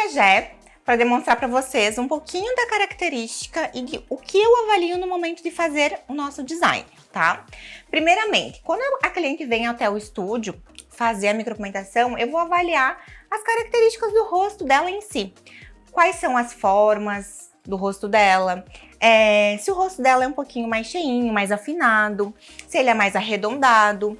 Gé para demonstrar para vocês um pouquinho da característica e de o que eu avalio no momento de fazer o nosso design, tá? Primeiramente, quando a cliente vem até o estúdio fazer a micropigmentação, eu vou avaliar as características do rosto dela em si. Quais são as formas do rosto dela, se o rosto dela é um pouquinho mais cheinho, mais afinado, se ele é mais arredondado,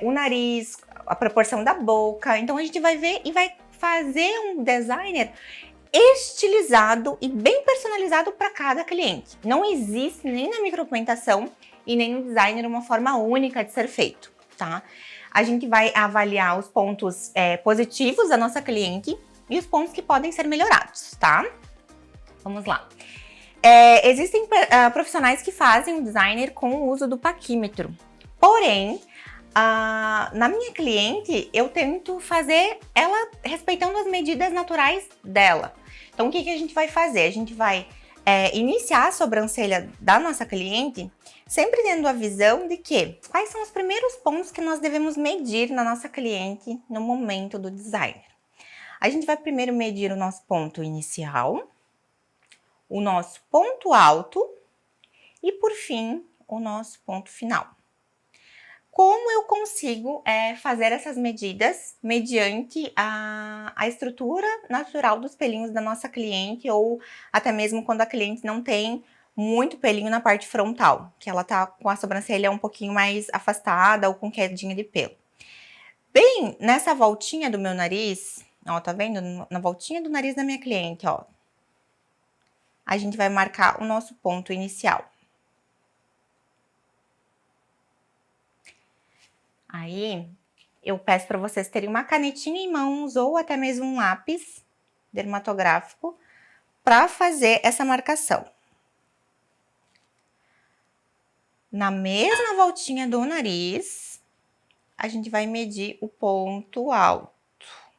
o nariz, a proporção da boca. Então a gente vai ver e vai fazer um designer estilizado e bem personalizado para cada cliente. Não existe nem na micropigmentação e nem no designer uma forma única de ser feito, tá? A gente vai avaliar os pontos positivos da nossa cliente e os pontos que podem ser melhorados, tá? Vamos lá. Existem profissionais que fazem o designer com o uso do paquímetro. Porém, na minha cliente, eu tento fazer ela respeitando as medidas naturais dela. Então, o que a gente vai fazer? A gente vai iniciar a sobrancelha da nossa cliente sempre tendo a visão de que quais são os primeiros pontos que nós devemos medir na nossa cliente no momento do design. A gente vai primeiro medir o nosso ponto inicial, o nosso ponto alto e, por fim, o nosso ponto final. Como eu consigo fazer essas medidas mediante a estrutura natural dos pelinhos da nossa cliente ou até mesmo quando a cliente não tem muito pelinho na parte frontal, que ela tá com a sobrancelha um pouquinho mais afastada ou com quedinha de pelo. Bem, nessa voltinha do meu nariz, ó, tá vendo? Na voltinha do nariz da minha cliente, ó, a gente vai marcar o nosso ponto inicial. Aí, eu peço para vocês terem uma canetinha em mãos ou até mesmo um lápis dermatográfico para fazer essa marcação. Na mesma voltinha do nariz, a gente vai medir o ponto alto,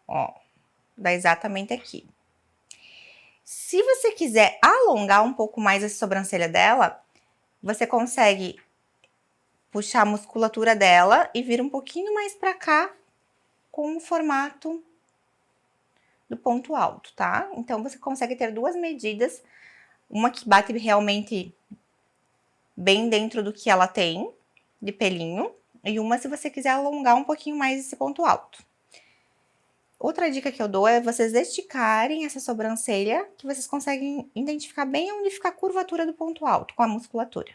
ó, dá exatamente aqui. Se você quiser alongar um pouco mais a sobrancelha dela, você consegue puxar a musculatura dela e vir um pouquinho mais para cá com o formato do ponto alto, tá? Então, você consegue ter duas medidas, uma que bate realmente bem dentro do que ela tem de pelinho e uma se você quiser alongar um pouquinho mais esse ponto alto. Outra dica que eu dou é vocês esticarem essa sobrancelha, que vocês conseguem identificar bem onde fica a curvatura do ponto alto com a musculatura.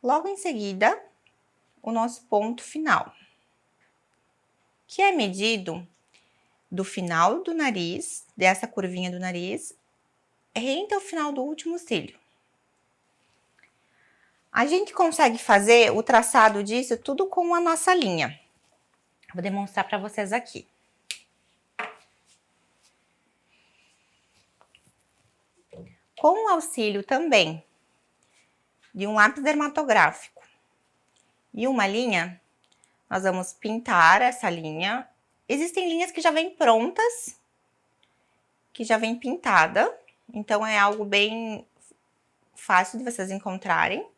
Logo em seguida, o nosso ponto final, que é medido do final do nariz, dessa curvinha do nariz, rente ao final do último cílio. A gente consegue fazer o traçado disso tudo com a nossa linha. Vou demonstrar para vocês aqui. Com o auxílio também de um lápis dermatográfico e uma linha, nós vamos pintar essa linha. Existem linhas que já vêm prontas, que já vem pintada, então é algo bem fácil de vocês encontrarem.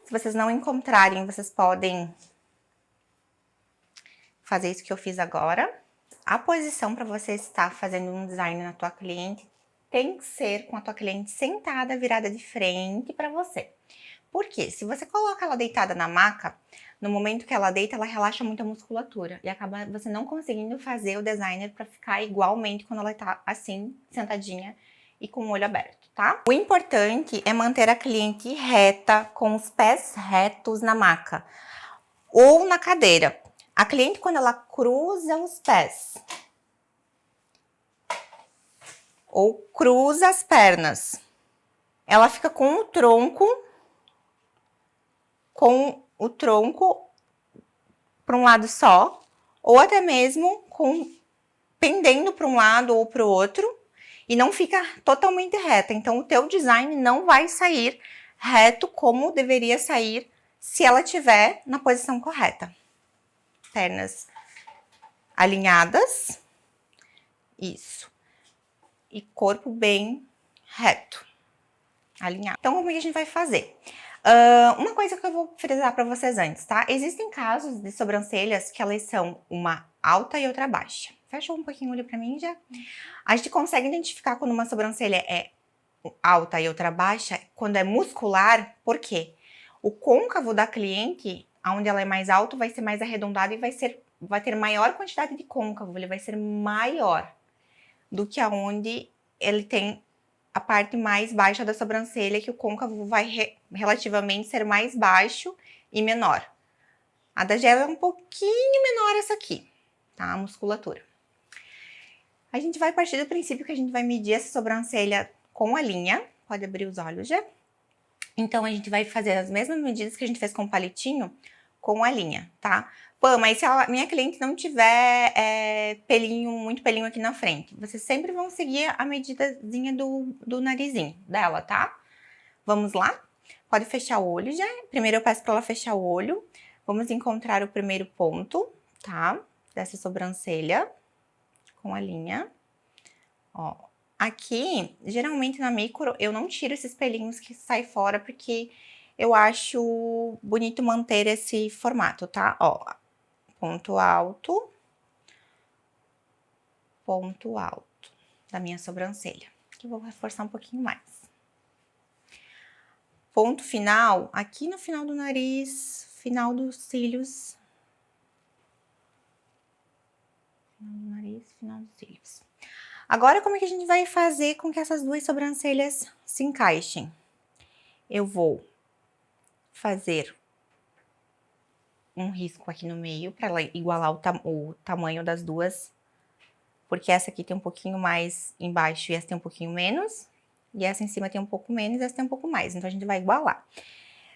Se vocês não encontrarem, vocês podem fazer isso que eu fiz agora. A posição para você estar fazendo um design na tua cliente tem que ser com a tua cliente sentada, virada de frente para você. Por quê? Se você coloca ela deitada na maca, no momento que ela deita, ela relaxa muito a musculatura e acaba você não conseguindo fazer o designer para ficar igualmente quando ela tá assim, sentadinha e com o olho aberto, tá? O importante é manter a cliente reta, com os pés retos na maca ou na cadeira. A cliente, quando ela cruza os pés ou cruza as pernas, ela fica com o tronco para um lado só, ou até mesmo pendendo para um lado ou para o outro, e não fica totalmente reta. Então, o teu design não vai sair reto como deveria sair se ela estiver na posição correta. Pernas alinhadas, isso, e corpo bem reto, alinhado. Então, como é que a gente vai fazer? Uma coisa que eu vou frisar para vocês antes, tá? Existem casos de sobrancelhas que elas são uma alta e outra baixa. Fecha um pouquinho o olho pra mim já. A gente consegue identificar quando uma sobrancelha é alta e outra baixa, quando é muscular, por quê? O côncavo da cliente, onde ela é mais alto, vai ser mais arredondado e vai ter maior quantidade de côncavo, ele vai ser maior do que aonde ele tem a parte mais baixa da sobrancelha, que o côncavo vai relativamente ser mais baixo e menor. A da Gel é um pouquinho menor essa aqui, tá? A musculatura. A gente vai partir do princípio que a gente vai medir essa sobrancelha com a linha. Pode abrir os olhos já. Então, a gente vai fazer as mesmas medidas que a gente fez com o palitinho, com a linha, tá? Pô, mas se a minha cliente não tiver muito pelinho aqui na frente, vocês sempre vão seguir a medidazinha do narizinho dela, tá? Vamos lá? Pode fechar o olho já. Primeiro eu peço pra ela fechar o olho. Vamos encontrar o primeiro ponto, tá? Dessa sobrancelha com a linha. Ó, aqui, geralmente na micro, eu não tiro esses pelinhos que saem fora, porque eu acho bonito manter esse formato, tá? Ó, ponto alto da minha sobrancelha. Aqui eu vou reforçar um pouquinho mais. Ponto final, aqui no final do nariz, final dos cílios. Final do nariz, final dos cílios. Agora, como é que a gente vai fazer com que essas duas sobrancelhas se encaixem? Eu vou fazer um risco aqui no meio, para ela igualar o tamanho das duas, porque essa aqui tem um pouquinho mais embaixo e essa tem um pouquinho menos, e essa em cima tem um pouco menos e essa tem um pouco mais, então a gente vai igualar.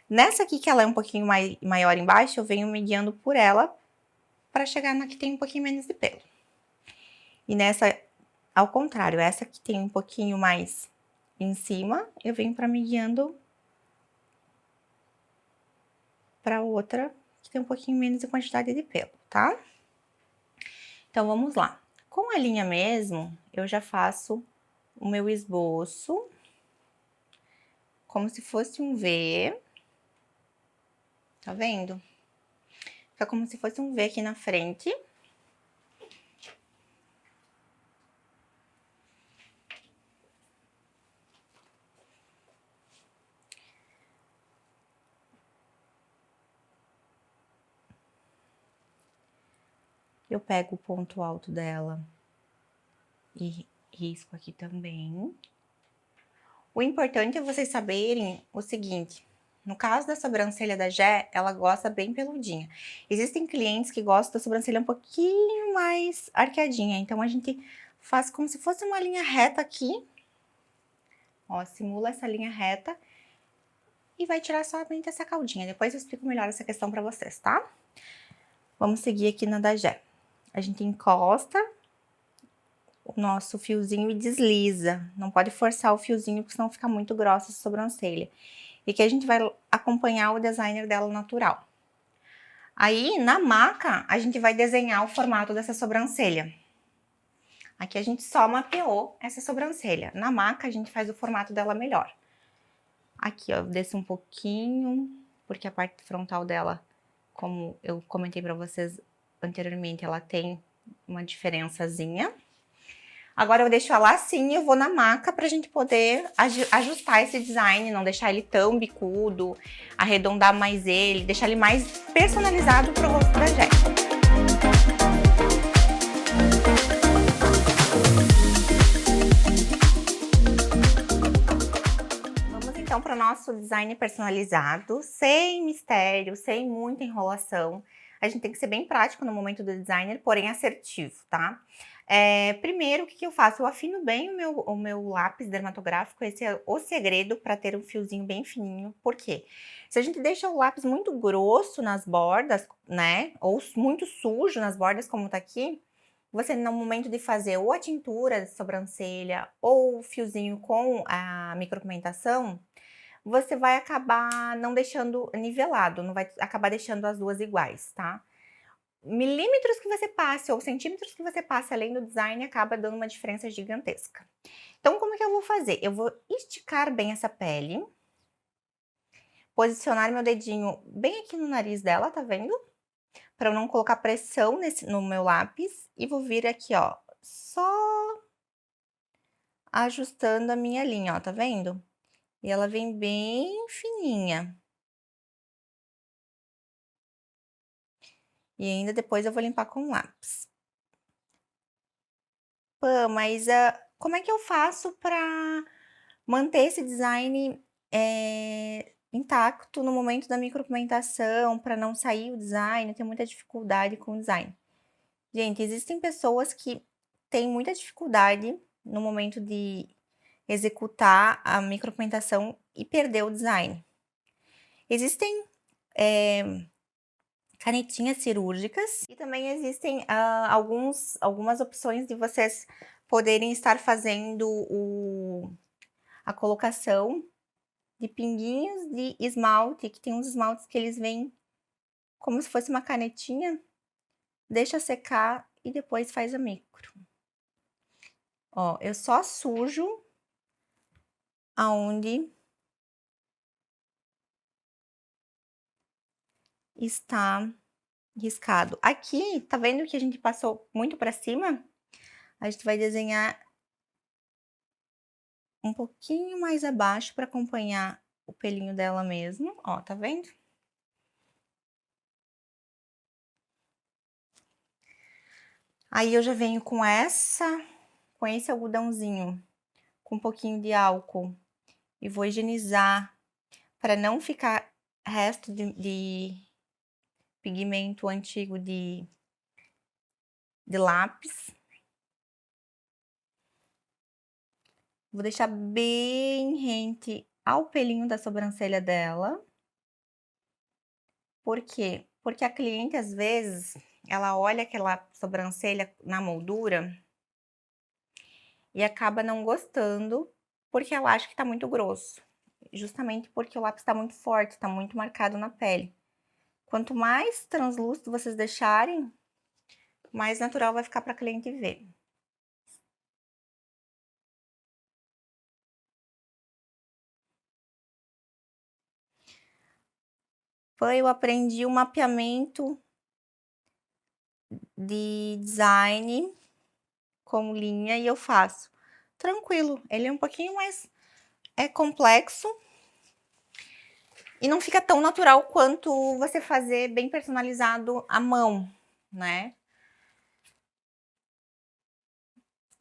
Nessa aqui, que ela é um pouquinho maior embaixo, eu venho me guiando por ela, para chegar na que tem um pouquinho menos de pelo. E nessa, ao contrário, essa que tem um pouquinho mais em cima, eu venho para me guiando para outra que tem um pouquinho menos de quantidade de pelo, tá? Então, vamos lá. Com a linha mesmo, eu já faço o meu esboço, como se fosse um V. Tá vendo? Fica como se fosse um V aqui na frente. Eu pego o ponto alto dela e risco aqui também. O importante é vocês saberem o seguinte: no caso da sobrancelha da Gé, ela gosta bem peludinha. Existem clientes que gostam da sobrancelha um pouquinho mais arqueadinha, então a gente faz como se fosse uma linha reta aqui. Ó, simula essa linha reta e vai tirar somente essa caldinha. Depois eu explico melhor essa questão pra vocês, tá? Vamos seguir aqui na da Gé. A gente encosta o nosso fiozinho e desliza. Não pode forçar o fiozinho, porque senão fica muito grossa a sobrancelha. E que a gente vai acompanhar o designer dela natural. Aí, na maca, a gente vai desenhar o formato dessa sobrancelha. Aqui a gente só mapeou essa sobrancelha. Na maca, a gente faz o formato dela melhor. Aqui, ó, eu desço um pouquinho, porque a parte frontal dela, como eu comentei pra vocês anteriormente, ela tem uma diferençazinha. Agora eu deixo ela assim e eu vou na maca pra gente poder ajustar esse design, não deixar ele tão bicudo, arredondar mais ele, deixar ele mais personalizado pro rosto da Jéssica. Vamos então para o nosso design personalizado, sem mistério, sem muita enrolação. A gente tem que ser bem prático no momento do designer, porém assertivo, tá? Primeiro, o que eu faço? Eu afino bem o meu lápis dermatográfico. Esse é o segredo para ter um fiozinho bem fininho. Por quê? Se a gente deixa o lápis muito grosso nas bordas, né? Ou muito sujo nas bordas, como tá aqui, você no momento de fazer ou a tintura de sobrancelha ou o fiozinho com a micropigmentação, você vai acabar não deixando nivelado, não vai acabar deixando as duas iguais, tá? Milímetros que você passe ou centímetros que você passe além do design acaba dando uma diferença gigantesca. Então, como que eu vou fazer? Eu vou esticar bem essa pele, posicionar meu dedinho bem aqui no nariz dela, tá vendo? para eu não colocar pressão no meu lápis. E vou vir aqui, ó, só ajustando a minha linha, ó, tá vendo? E ela vem bem fininha. E ainda depois eu vou limpar com lápis. Pã, mas como é que eu faço para manter esse design intacto no momento da micropigmentação, para não sair o design? Eu tenho muita dificuldade com o design. Gente, existem pessoas que têm muita dificuldade no momento de executar a micropigmentação e perder o design. Existem canetinhas cirúrgicas e também existem algumas opções de vocês poderem estar fazendo a colocação de pinguinhos de esmalte, que tem uns esmaltes que eles vêm como se fosse uma canetinha, deixa secar e depois faz a micro. Ó, eu só sujo aonde está riscado. Aqui, tá vendo que a gente passou muito para cima? A gente vai desenhar um pouquinho mais abaixo para acompanhar o pelinho dela mesmo. Ó, tá vendo? Aí eu já venho com esse algodãozinho, com um pouquinho de álcool e vou higienizar para não ficar resto de pigmento antigo de lápis. Vou deixar bem rente ao pelinho da sobrancelha dela. Por quê? Porque a cliente, às vezes, ela olha aquela sobrancelha na moldura e acaba não gostando, porque ela acha que tá muito grosso. Justamente porque o lápis tá muito forte, tá muito marcado na pele. Quanto mais translúcido vocês deixarem, mais natural vai ficar para a cliente ver. Eu aprendi o mapeamento de design com linha e eu faço tranquilo. Ele é um pouquinho mais complexo e não fica tão natural quanto você fazer bem personalizado à mão, né?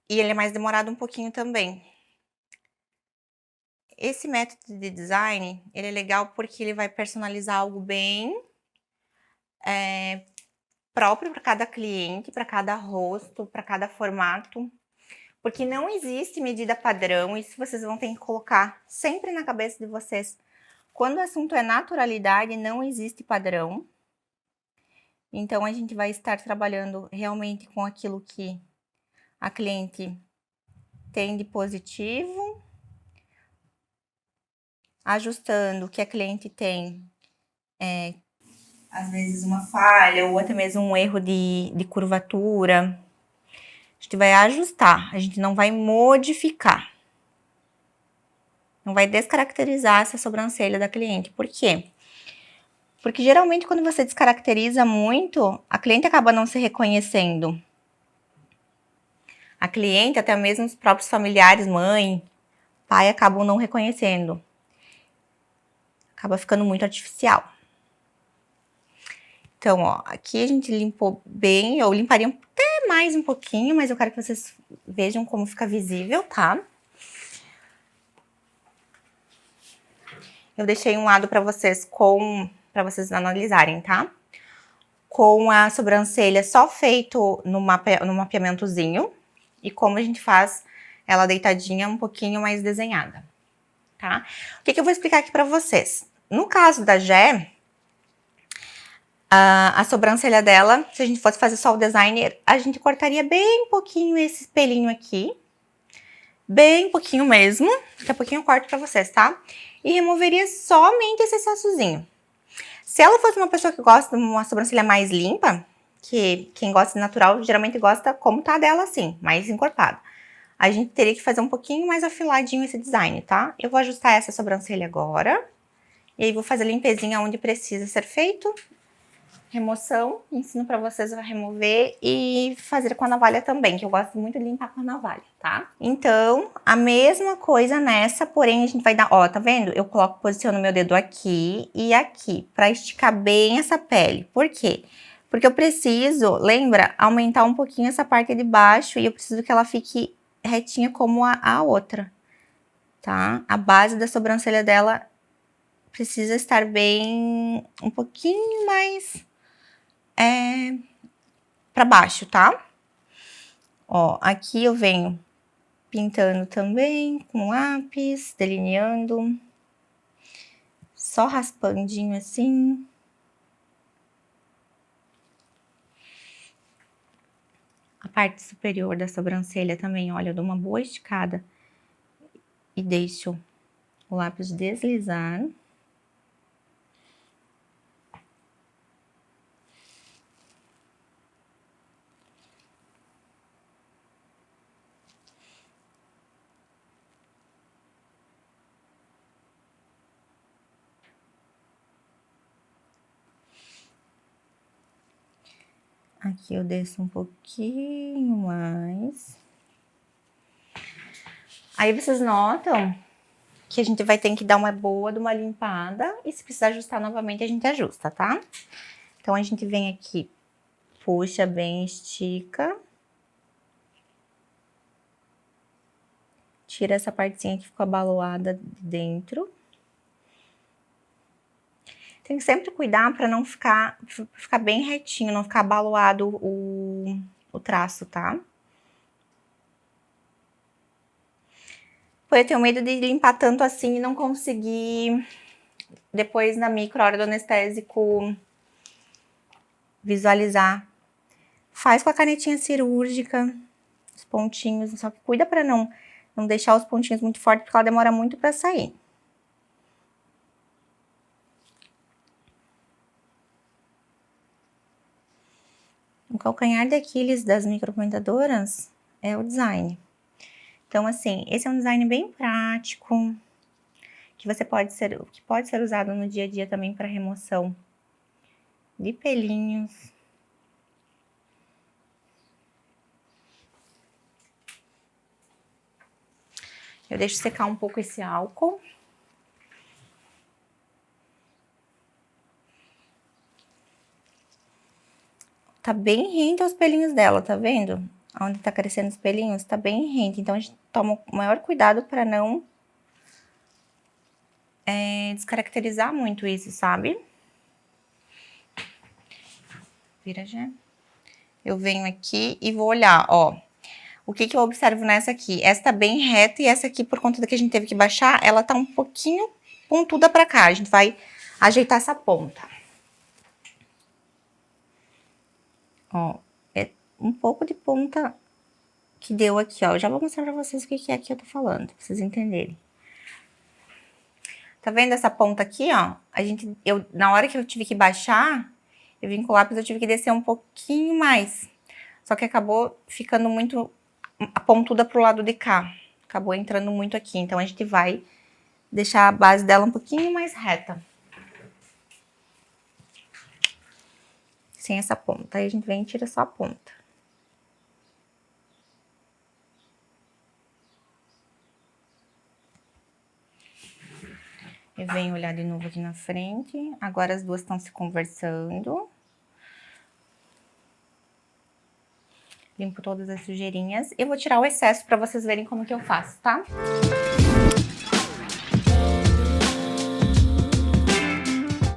E ele é mais demorado um pouquinho também. Esse método de design, ele é legal porque ele vai personalizar algo bem próprio para cada cliente, para cada rosto, para cada formato. Porque não existe medida padrão, isso vocês vão ter que colocar sempre na cabeça de vocês. Quando o assunto é naturalidade, não existe padrão. Então, a gente vai estar trabalhando realmente com aquilo que a cliente tem de positivo, ajustando o que a cliente tem, às vezes uma falha ou até mesmo um erro de curvatura. A gente vai ajustar, a gente não vai modificar. Não vai descaracterizar essa sobrancelha da cliente. Por quê? Porque geralmente quando você descaracteriza muito, a cliente acaba não se reconhecendo. A cliente, até mesmo os próprios familiares, mãe, pai, acabam não reconhecendo. Acaba ficando muito artificial. Então, ó, aqui a gente limpou bem. Eu limparia até mais um pouquinho, mas eu quero que vocês vejam como fica visível, tá? Eu deixei um lado pra vocês analisarem, tá? Com a sobrancelha só feito no mapeamentozinho. E como a gente faz ela deitadinha um pouquinho mais desenhada, tá? O que eu vou explicar aqui pra vocês? No caso da Gé, a sobrancelha dela, se a gente fosse fazer só o designer, a gente cortaria bem pouquinho esse pelinho aqui. Bem pouquinho mesmo. Daqui a pouquinho eu corto pra vocês, tá? E removeria somente esse excessozinho. Se ela fosse uma pessoa que gosta de uma sobrancelha mais limpa, que quem gosta de natural geralmente gosta como tá dela assim, mais encorpada. A gente teria que fazer um pouquinho mais afiladinho esse design, tá? Eu vou ajustar essa sobrancelha agora. E aí vou fazer a limpezinha onde precisa ser feito. remoção, ensino pra vocês a remover e fazer com a navalha também, que eu gosto muito de limpar com a navalha, tá? Então, a mesma coisa nessa, porém a gente vai dar, ó, tá vendo? Eu coloco, posiciono meu dedo aqui e aqui, pra esticar bem essa pele. Por quê? Porque eu preciso, lembra, aumentar um pouquinho essa parte de baixo e eu preciso que ela fique retinha como a outra, tá? A base da sobrancelha dela precisa estar bem, um pouquinho mais pra baixo, tá? Ó, aqui eu venho pintando também com lápis, delineando, só raspandinho assim. A parte superior da sobrancelha também, olha, eu dou uma boa esticada e deixo o lápis deslizar. Aqui eu desço um pouquinho mais. Aí vocês notam que a gente vai ter que dar uma boa de uma limpada e se precisar ajustar novamente a gente ajusta, tá? Então a gente vem aqui, puxa bem, estica. Tira essa partezinha que ficou abaloada de dentro. Tem que sempre cuidar para não ficar bem retinho, não ficar abaloado o traço, tá? Eu tenho medo de limpar tanto assim e não conseguir, depois na micro, hora do anestésico, visualizar. Faz com a canetinha cirúrgica, os pontinhos, só que cuida para não deixar os pontinhos muito fortes, porque ela demora muito para sair. O calcanhar de Aquiles das micropigmentadoras é o design. Então, assim, esse é um design bem prático, que pode ser usado no dia a dia também para remoção de pelinhos. Eu deixo secar um pouco esse álcool. Tá bem rente os pelinhos dela, tá vendo? Onde tá crescendo os pelinhos, tá bem rente. Então, a gente toma o maior cuidado para não descaracterizar muito isso, sabe? Vira já. Eu venho aqui e vou olhar, ó. O que eu observo nessa aqui? Essa tá bem reta e essa aqui, por conta da que a gente teve que baixar, ela tá um pouquinho pontuda pra cá. A gente vai ajeitar essa ponta. Ó, é um pouco de ponta que deu aqui, ó. Eu já vou mostrar pra vocês o que é que eu tô falando, pra vocês entenderem. Tá vendo essa ponta aqui, ó? Na hora que eu tive que baixar, eu vim com o lápis, eu tive que descer um pouquinho mais. Só que acabou ficando muito pontuda pro lado de cá. Acabou entrando muito aqui. Então, a gente vai deixar a base dela um pouquinho mais reta. Sem essa ponta. Aí, a gente vem e tira só a ponta. Eu venho olhar de novo aqui na frente. Agora, as duas estão se conversando. Limpo todas as sujeirinhas. Eu vou tirar o excesso pra vocês verem como que eu faço, tá?